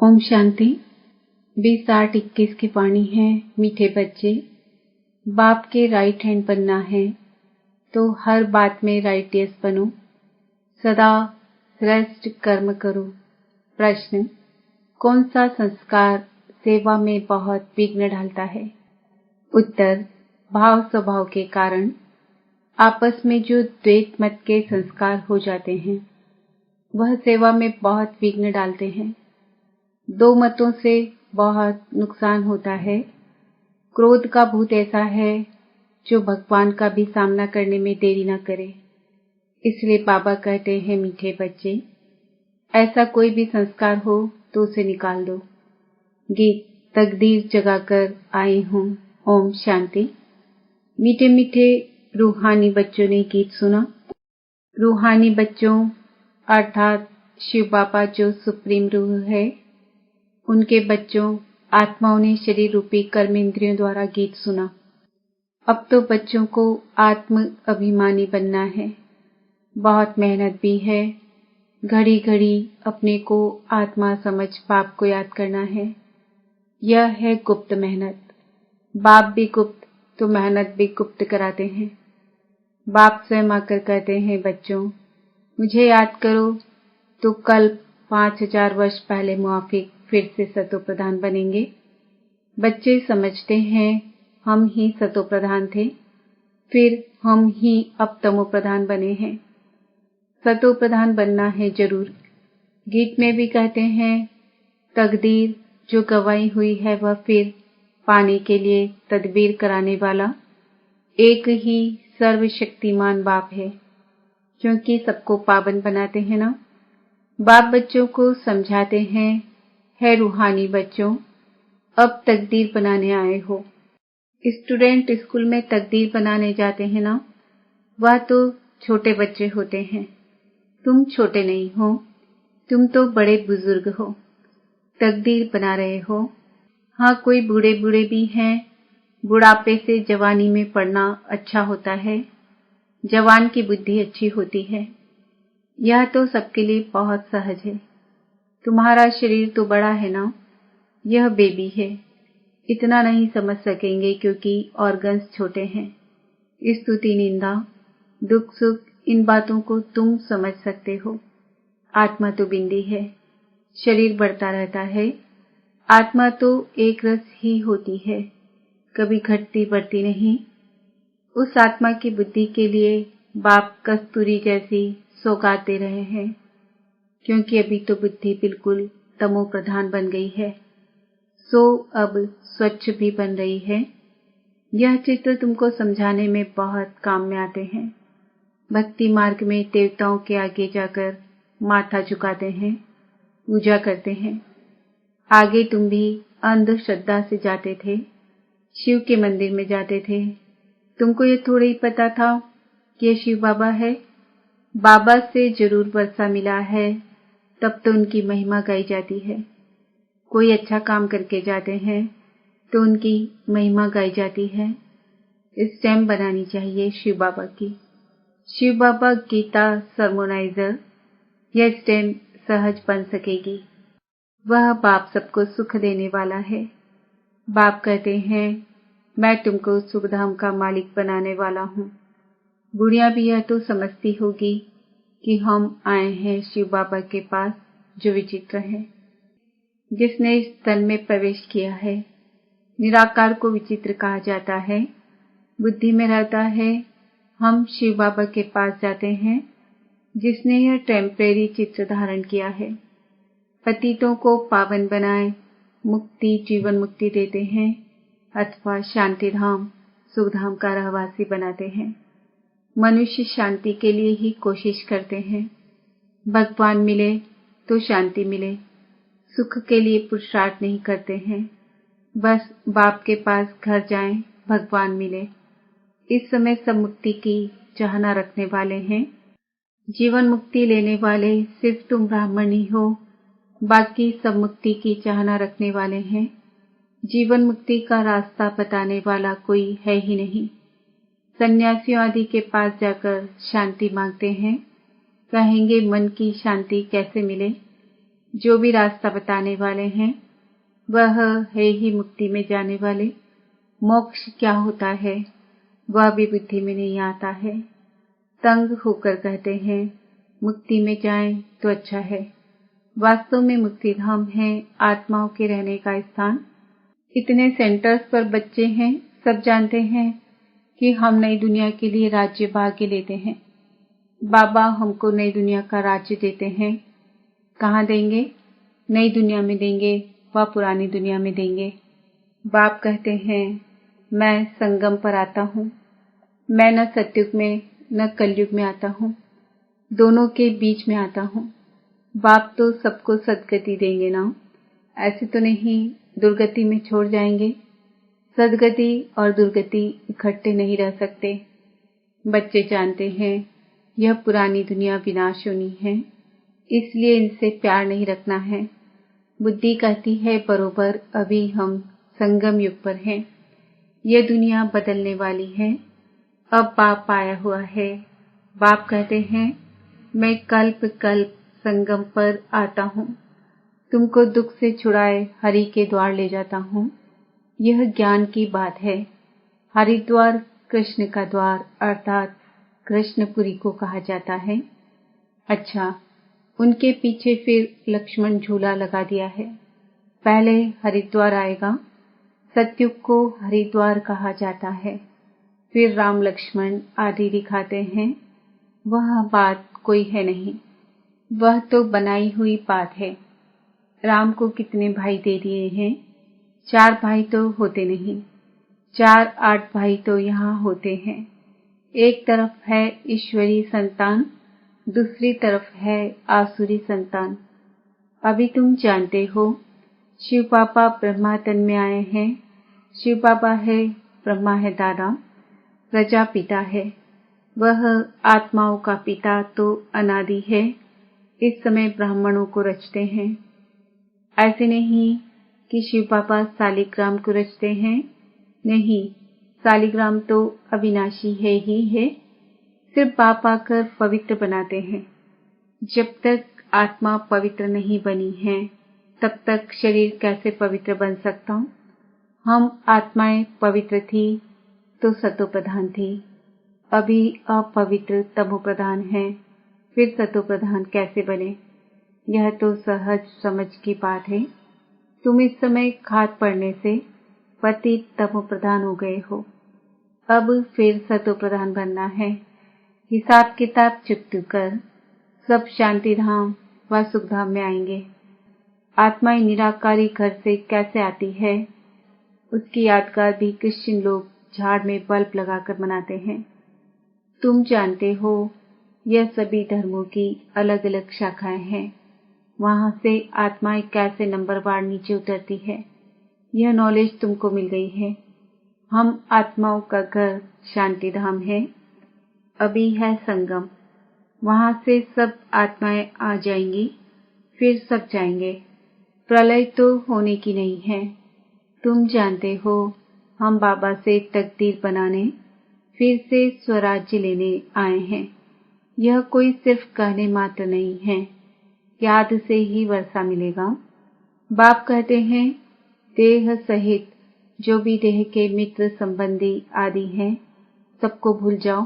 ओम शांति। 20-8-21 की वाणी है। मीठे बच्चे, बाप के राइट हैंड बनना है तो हर बात में राइटियस बनो, सदा श्रेष्ठ कर्म करो। प्रश्न: कौन सा संस्कार सेवा में बहुत विघ्न डालता है? उत्तर: भाव स्वभाव के कारण आपस में जो द्वैत मत के संस्कार हो जाते हैं वह सेवा में बहुत विघ्न डालते हैं। दो मतों से बहुत नुकसान होता है। क्रोध का भूत ऐसा है जो भगवान का भी सामना करने में देरी न करे। इसलिए बाबा कहते हैं, मीठे बच्चे, ऐसा कोई भी संस्कार हो तो उसे निकाल दो। गीत तकदीर जगाकर आए हूँ। ओम शांति। मीठे मीठे रूहानी बच्चों ने गीत सुना। रूहानी बच्चों अर्थात शिव बाबा जो सुप्रीम रूह है, उनके बच्चों आत्माओं ने शरीर रूपी कर्म इंद्रियों द्वारा गीत सुना। अब तो बच्चों को आत्म अभिमानी बनना है। बहुत मेहनत भी है। घड़ी घड़ी अपने को आत्मा समझ बाप को याद करना है। यह है गुप्त मेहनत। बाप भी गुप्त तो मेहनत भी गुप्त कराते हैं। बाप स्वयं आकर कहते हैं, बच्चों मुझे याद करो तो कल 5000 वर्ष पहले मुआफिक फिर से सतो प्रधान बनेंगे। बच्चे समझते हैं हम ही सतो प्रधान थे, फिर हम ही अब तमो प्रधान बने हैं। सतो प्रधान बनना है जरूर। गीत में भी कहते हैं, तकदीर जो गवाई हुई है वह फिर पाने के लिए तदबीर कराने वाला एक ही सर्वशक्तिमान बाप है, क्योंकि सबको पावन बनाते हैं ना। बाप बच्चों को समझाते हैं, है रूहानी बच्चों, अब तकदीर बनाने आए हो। स्टूडेंट स्कूल में तकदीर बनाने जाते हैं ना, वह तो छोटे बच्चे होते हैं। तुम छोटे नहीं हो, तुम तो बड़े बुजुर्ग हो, तकदीर बना रहे हो। हाँ, कोई बूढ़े बूढ़े भी हैं। बुढ़ापे से जवानी में पढ़ना अच्छा होता है। जवान की बुद्धि अच्छी होती है। यह तो सबके लिए बहुत सहज है। तुम्हारा शरीर तो बड़ा है ना, यह बेबी है। इतना नहीं समझ सकेंगे क्योंकि ऑर्गन्स छोटे हैं। स्तुति निंदा दुख सुख इन बातों को तुम समझ सकते हो। आत्मा तो बिंदी है। शरीर बढ़ता रहता है। आत्मा तो एक रस ही होती है, कभी घटती बढ़ती नहीं। उस आत्मा की बुद्धि के लिए बाप कस्तूरी जैसी सौगात दे रहे हैं, क्योंकि अभी तो बुद्धि बिल्कुल तमो प्रधान बन गई है, सो अब स्वच्छ भी बन रही है। यह चित्र तुमको समझाने में बहुत काम में आते हैं। भक्ति मार्ग में देवताओं के आगे जाकर माथा झुकाते हैं, पूजा करते हैं। आगे तुम भी अंधश्रद्धा से जाते थे, शिव के मंदिर में जाते थे। तुमको ये थोड़ा ही पता था कि ये शिव बाबा है। बाबा से जरूर वर्षा मिला है, तब तो उनकी महिमा गाई जाती है। कोई अच्छा काम करके जाते हैं तो उनकी महिमा गाई जाती है। स्टैम्प बनानी चाहिए शिव बाबा की। शिव बाबा गीता सरमोनाइजर, यह स्टैम्प सहज बन सकेगी। वह बाप सबको सुख देने वाला है। बाप कहते हैं, मैं तुमको सुखधाम का मालिक बनाने वाला हूँ। बुढ़िया भी यह तो समझती होगी कि हम आए हैं शिव बाबा के पास, जो विचित्र है। जिसने इस तन में प्रवेश किया है, निराकार को विचित्र कहा जाता है। बुद्धि में रहता है हम शिव बाबा के पास जाते हैं, जिसने यह टेम्परेरी चित्र धारण किया है। पतितों को पावन बनाए मुक्ति जीवन मुक्ति देते हैं, अथवा शांति धाम सुखधाम का रहवासी बनाते हैं। मनुष्य शांति के लिए ही कोशिश करते हैं। भगवान मिले तो शांति मिले, सुख के लिए पुरुषार्थ नहीं करते हैं। बस बाप के पास घर जाएं, भगवान मिले। इस समय सब मुक्ति की चाहना रखने वाले हैं। जीवन मुक्ति लेने वाले सिर्फ तुम ब्राह्मण ही हो, बाकी सब मुक्ति की चाहना रखने वाले हैं। जीवन मुक्ति का रास्ता बताने वाला कोई है ही नहीं। सन्यासियों आदि के पास जाकर शांति मांगते हैं, कहेंगे मन की शांति कैसे मिले। जो भी रास्ता बताने वाले हैं वह है ही मुक्ति में जाने वाले। मोक्ष क्या होता है वह भी बुद्धि में नहीं आता है। तंग होकर कहते हैं मुक्ति में जाएं तो अच्छा है। वास्तव में मुक्ति धाम है आत्माओं के रहने का स्थान। इतने सेंटर्स पर बच्चे हैं, सब जानते हैं कि हम नई दुनिया के लिए राज्य भाग्य लेते हैं। बाबा हमको नई दुनिया का राज्य देते हैं। कहाँ देंगे? नई दुनिया में देंगे व पुरानी दुनिया में देंगे। बाप कहते हैं मैं संगम पर आता हूँ। मैं न सतयुग में न कलयुग में आता हूँ, दोनों के बीच में आता हूँ। बाप तो सबको सदगति देंगे ना, ऐसे तो नहीं दुर्गति में छोड़ जाएंगे। सदगति और दुर्गति इकट्ठे नहीं रह सकते। बच्चे जानते हैं यह पुरानी दुनिया विनाशोनी है, इसलिए इनसे प्यार नहीं रखना है। बुद्धि कहती है बरोबर अभी हम संगम युग पर हैं। यह दुनिया बदलने वाली है। अब बाप आया हुआ है। बाप कहते हैं मैं कल्प कल्प संगम पर आता हूँ, तुमको दुख से छुड़ाए हरि के द्वार ले जाता हूँ। यह ज्ञान की बात है। हरिद्वार कृष्ण का द्वार अर्थात कृष्णपुरी को कहा जाता है। अच्छा, उनके पीछे फिर लक्ष्मण झूला लगा दिया है। पहले हरिद्वार आएगा, सतयुग को हरिद्वार कहा जाता है। फिर राम लक्ष्मण आदि दिखाते हैं। वह बात कोई है नहीं, वह तो बनाई हुई बात है। राम को कितने भाई दे दिए हैं? 4 भाई तो होते नहीं, 4-8 भाई तो यहाँ होते हैं। एक तरफ है ईश्वरी संतान, दूसरी तरफ है आसुरी संतान। अभी तुम जानते हो शिव बाबा ब्रह्मा तन में आए हैं। शिव बाबा है, ब्रह्मा है दादा, प्रजापिता है। वह आत्माओं का पिता तो अनादि है। इस समय ब्राह्मणों को रचते हैं। ऐसे नहीं कि शिव बाबा सालिग्राम को रचते हैं। नहीं, सालिग्राम तो अविनाशी है ही है, सिर्फ बाप आकर पवित्र बनाते हैं। जब तक आत्मा पवित्र नहीं बनी है तब तक शरीर कैसे पवित्र बन सकता? हम आत्माएं पवित्र थी तो सतो प्रधान थी, अभी अपवित्र तमो प्रधान है, फिर सतो प्रधान कैसे बने? यह तो सहज समझ की बात है। तुम इस समय खाद पड़ने से पतित तमो प्रधान हो गए हो, अब फिर सतो प्रधान बनना है। हिसाब किताब चुकती कर सब शांति धाम व सुख धाम में आएंगे। आत्माएं निराकारी घर से कैसे आती है उसकी यादगार भी क्रिश्चियन लोग झाड़ में बल्ब लगाकर मनाते हैं। तुम जानते हो यह सभी धर्मों की अलग अलग शाखाएं हैं। वहां से आत्माएं कैसे नंबरवार नीचे उतरती है, यह नॉलेज तुमको मिल गई है। हम आत्माओं का घर शांति धाम है, अभी है संगम। वहां से सब आत्माएं आ जाएंगी, फिर सब जाएंगे। प्रलय तो होने की नहीं है। तुम जानते हो हम बाबा से तकदीर बनाने, फिर से स्वराज्य लेने आए हैं। यह कोई सिर्फ कहने मात्र नहीं है, याद से ही वर्षा मिलेगा। बाप कहते हैं देह सहित जो भी देह के मित्र संबंधी आदि हैं सबको भूल जाओ।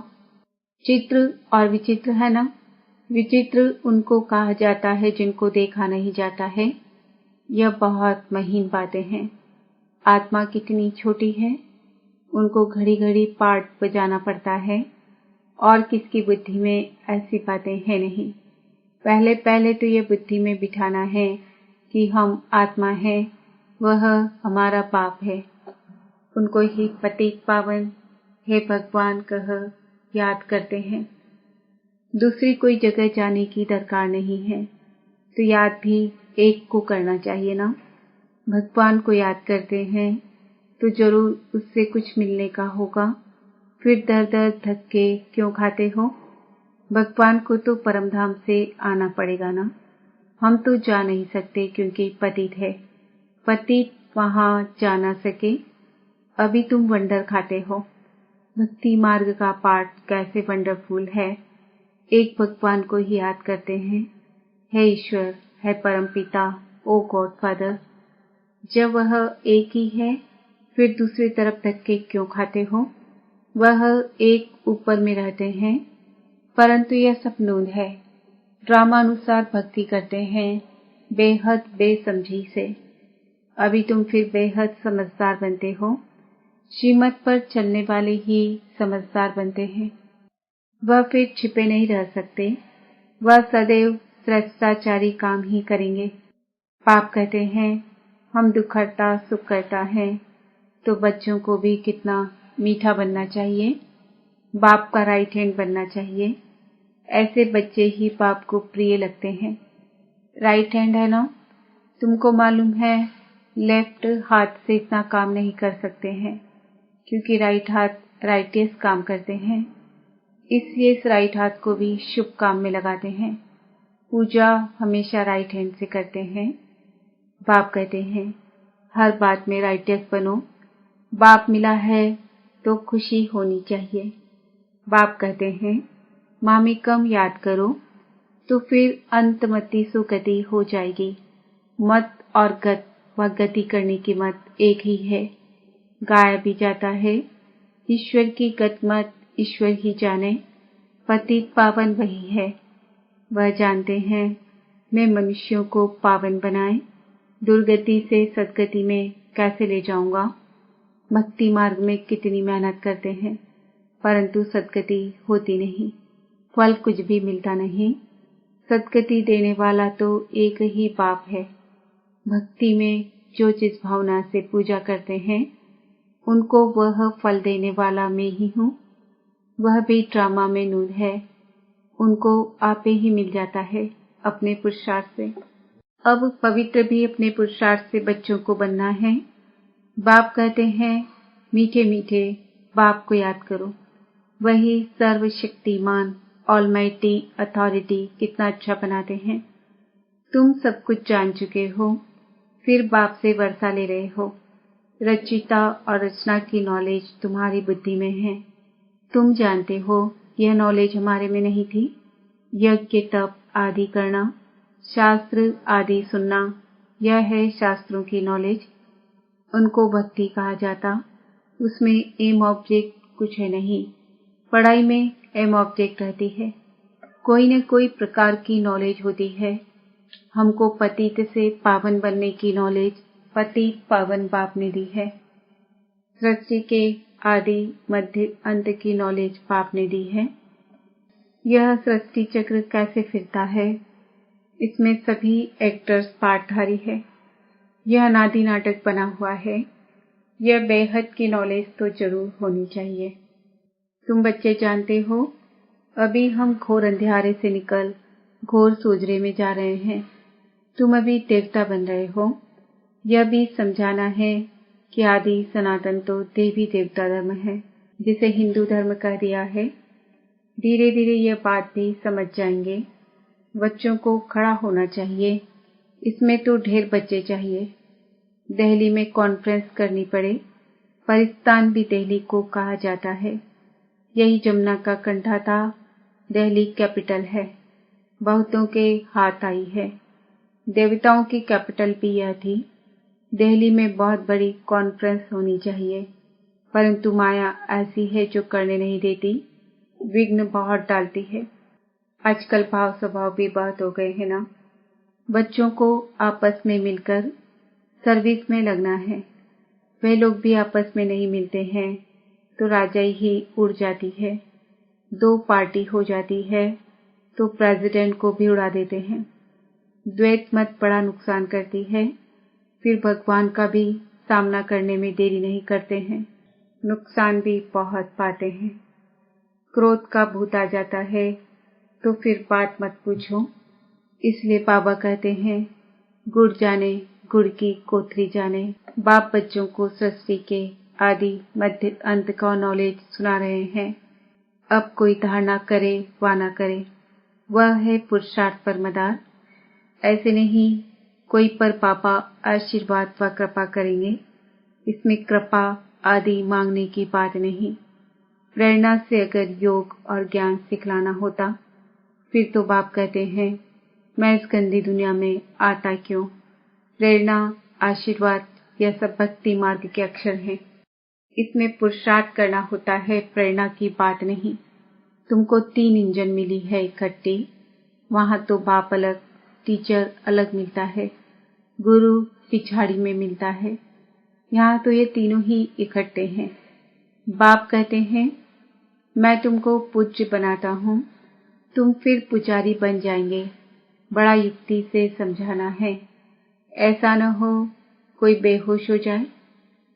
चित्र और विचित्र है ना? विचित्र उनको कहा जाता है जिनको देखा नहीं जाता है। यह बहुत महीन बातें हैं। आत्मा कितनी छोटी है, उनको घड़ी घड़ी पाठ बजाना पड़ता है, और किसकी बुद्धि में ऐसी बातें हैं नहीं। पहले पहले तो ये बुद्धि में बिठाना है कि हम आत्मा हैं, वह हमारा बाप है। उनको ही पतित पावन हे भगवान कह याद करते हैं। दूसरी कोई जगह जाने की दरकार नहीं है, तो याद भी एक को करना चाहिए ना। भगवान को याद करते हैं तो जरूर उससे कुछ मिलने का होगा, फिर दर दर धक्के क्यों खाते हो? भगवान को तो परमधाम से आना पड़ेगा ना। हम तो जा नहीं सकते क्योंकि पतित है। पतित वहां जा ना सके। अभी तुम वंडर खाते हो। भक्ति मार्ग का पाठ कैसे वंडरफुल है। एक भगवान को ही याद करते हैं, हे ईश्वर है परमपिता, ओ गॉड फादर। जब वह एक ही है, फिर दूसरी तरफ धक्के क्यों खाते हो? वह एक ऊपर में रहते हैं, परंतु यह सब नूंद है। ड्रामानुसार भक्ति करते हैं, बेहद बेसमझी से। अभी तुम फिर बेहद समझदार बनते हो। श्रीमत पर चलने वाले ही समझदार बनते हैं। वह फिर छिपे नहीं रह सकते। वह सदैव श्रेष्ठाचारी काम ही करेंगे। बाप कहते हैं, हम दुखहर्ता सुखकर्ता हैं, तो बच्चों को भी कितना मीठा बनना चाहिए, बाप का राइट हैंड बनना चाहिए। ऐसे बच्चे ही बाप को प्रिय लगते हैं। राइट हैंड है ना? तुमको मालूम है लेफ्ट हाथ से इतना काम नहीं कर सकते हैं, क्योंकि राइट हाथ राइटियस काम करते हैं। इसलिए इस राइट हाथ को भी शुभ काम में लगाते हैं। पूजा हमेशा राइट हैंड से करते हैं। बाप कहते हैं, हर बात में राइटियस बनो। बाप मिला है तो खुशी होनी चाहिए। बाप कहते हैं, मामी कम याद करो तो फिर अंतमति सुगति हो जाएगी। मत और गत व गति करने की मत एक ही है। गाया भी जाता है, ईश्वर की गत मत ईश्वर ही जाने, पतित पावन वही है। वह जानते हैं मैं मनुष्यों को पावन बनाए दुर्गति से सद्गति में कैसे ले जाऊंगा। भक्ति मार्ग में कितनी मेहनत करते हैं, परंतु सद्गति होती नहीं, फल कुछ भी मिलता नहीं। सद्गति देने वाला तो एक ही बाप है। भक्ति में जो जिस भावना से पूजा करते हैं, उनको वह फल देने वाला मैं ही हूँ। वह भी ड्रामा में नूर है, उनको आपे ही मिल जाता है अपने पुरुषार्थ से। अब पवित्र भी अपने पुरुषार्थ से बच्चों को बनना है। बाप कहते हैं, मीठे मीठे बाप को याद करो। वही सर्वशक्तिमान ऑलमाइटी अथॉरिटी कितना अच्छा बनाते हैं। तुम सब कुछ जान चुके हो, फिर बाप से वर्षा ले रहे हो। रचिता और रचना की नॉलेज तुम्हारी बुद्धि में है। तुम जानते हो यह नॉलेज हमारे में नहीं थी। यज्ञ तप आदि करना, शास्त्र आदि सुनना, यह है शास्त्रों की नॉलेज। उनको भक्ति कहा जाता। उसमें एम ऑब्जेक्ट कुछ है नहीं। पढ़ाई में एम ऑब्जेक्ट रहती है। कोई न कोई प्रकार की नॉलेज होती है। हमको पतित से पावन बनने की नॉलेज पतित पावन बाप ने दी है। सृष्टि के आदि मध्य अंत की नॉलेज बाप ने दी है। यह सृष्टि चक्र कैसे फिरता है, इसमें सभी एक्टर्स पार्टधारी है। यह अनादि नाटक बना हुआ है। यह बेहद की नॉलेज तो जरूर होनी चाहिए। तुम बच्चे जानते हो, अभी हम घोर अंधियारे से निकल घोर सूजरे में जा रहे हैं। तुम अभी देवता बन रहे हो। यह भी समझाना है कि आदि सनातन तो देवी देवता धर्म है, जिसे हिंदू धर्म कह दिया है। धीरे धीरे यह बात भी समझ जाएंगे। बच्चों को खड़ा होना चाहिए। इसमें तो ढेर बच्चे चाहिए। दिल्ली में कॉन्फ्रेंस करनी पड़े। परिस्तान भी दिल्ली को कहा जाता है। यही जमुना का कंठा था। दिल्ली कैपिटल है, बहुतों के हाथ आई है। देवताओं की कैपिटल भी यह थी। दिल्ली में बहुत बड़ी कॉन्फ्रेंस होनी चाहिए, परंतु माया ऐसी है जो करने नहीं देती, विघ्न बहुत डालती है। आजकल भाव स्वभाव भी बहुत हो गए हैं ना। बच्चों को आपस में मिलकर सर्विस में लगना है। वे लोग भी आपस में नहीं मिलते हैं तो राजाई ही उड़ जाती है। दो पार्टी हो जाती है तो प्रेसिडेंट को भी उड़ा देते हैं। द्वैत मत बड़ा नुकसान करती है। फिर भगवान का भी सामना करने में देरी नहीं करते हैं, नुकसान भी बहुत पाते हैं। क्रोध का भूत आ जाता है तो फिर बात मत पूछो। इसलिए बाबा कहते हैं, गुड़ जाने गुड़ की कोतरी जाने। बाप बच्चों को सृष्टि के आदि मध्य अंत का नॉलेज सुना रहे हैं। अब कोई धारणा करे वा ना करे, वह है पुरुषार्थ पर मदार। ऐसे नहीं कोई पर पापा आशीर्वाद व कृपा करेंगे। इसमें कृपा आदि मांगने की बात नहीं। प्रेरणा से अगर योग और ज्ञान सिखलाना होता, फिर तो बाप कहते हैं मैं इस गंदी दुनिया में आता क्यों? प्रेरणा, आशीर्वाद, यह सब भक्ति मार्ग के अक्षर हैं। इसमें पुरुषार्थ करना होता है, प्रेरणा की बात नहीं। तुमको 3 इंजन मिली है इकट्ठी। वहां तो बाप अलग, टीचर अलग मिलता है, गुरु पिछाड़ी में मिलता है। यहाँ तो ये तीनों ही इकट्ठे हैं। बाप कहते हैं, मैं तुमको पूज्य बनाता हूँ, तुम फिर पुजारी बन जाएंगे। बड़ा युक्ति से समझाना है, ऐसा न हो कोई बेहोश हो जाए।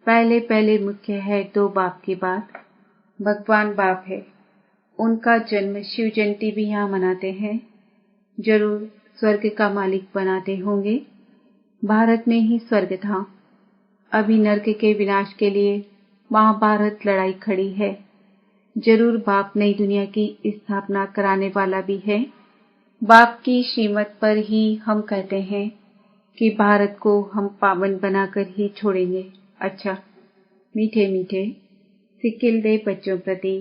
पहले पहले मुख्य है तो बाप की बात। भगवान बाप है, उनका जन्म शिव जयंती भी यहाँ मनाते हैं। जरूर स्वर्ग का मालिक बनाते होंगे। भारत में ही स्वर्ग था। अभी नर्क के विनाश के लिए महाभारत लड़ाई खड़ी है। जरूर बाप नई दुनिया की स्थापना कराने वाला भी है। बाप की श्रीमत पर ही हम कहते हैं कि भारत को हम पावन बनाकर ही छोड़ेंगे। अच्छा, मीठे मीठे सिक्किल दे बच्चों प्रति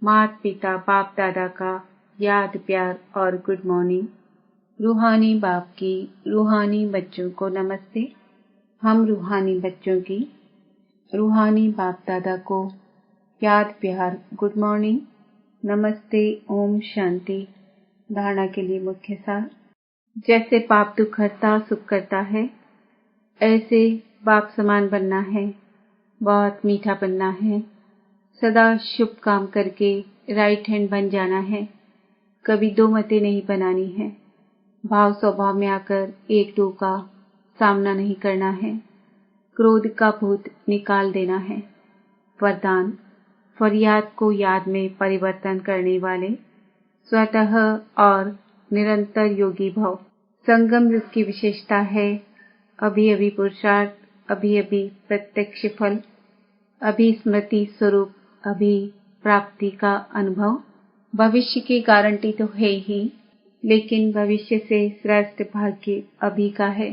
माता पिता बाप दादा का याद प्यार और गुड मॉर्निंग। रूहानी बाप की रूहानी बच्चों को नमस्ते। हम रूहानी बच्चों की रूहानी बाप दादा को याद प्यार गुड मॉर्निंग, नमस्ते, ओम शांति। धारणा के लिए मुख्य सार। जैसे बाप दुख हरता सुख करता है, ऐसे बाप समान बनना है, बहुत मीठा बनना है, सदा शुभ काम करके राइट हैंड बन जाना है। कभी 2 मतें नहीं बनानी है। भाव स्वभाव में आकर 1-2 का सामना नहीं करना है। क्रोध का भूत निकाल देना है। वरदान, फरियाद को याद में परिवर्तन करने वाले स्वतः और निरंतर योगी भव। संगम युग की विशेषता है अभी अभी पुरुषार्थ, अभी अभी प्रत्यक्ष फल, अभी स्मृति स्वरूप, अभी प्राप्ति का अनुभव। भविष्य की गारंटी तो है ही, लेकिन भविष्य से श्रेष्ठ भाग्य अभी का है।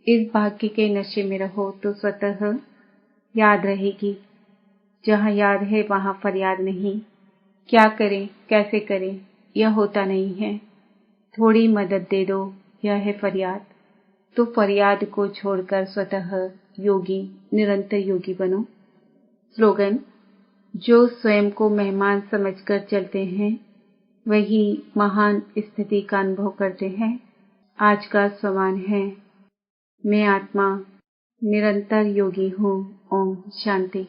इस भाग्य के नशे में रहो तो स्वतः याद रहेगी। जहाँ याद है वहाँ फरियाद नहीं। क्या करें कैसे करें यह होता नहीं है। थोड़ी मदद दे दो, यह है फरियाद। तो फरियाद को छोड़कर स्वतः योगी, निरंतर योगी बनो। स्लोगन, जो स्वयं को मेहमान समझकर चलते हैं वही महान स्थिति का अनुभव करते हैं। आज का सवाल है, मैं आत्मा निरंतर योगी हूँ। ओम शांति।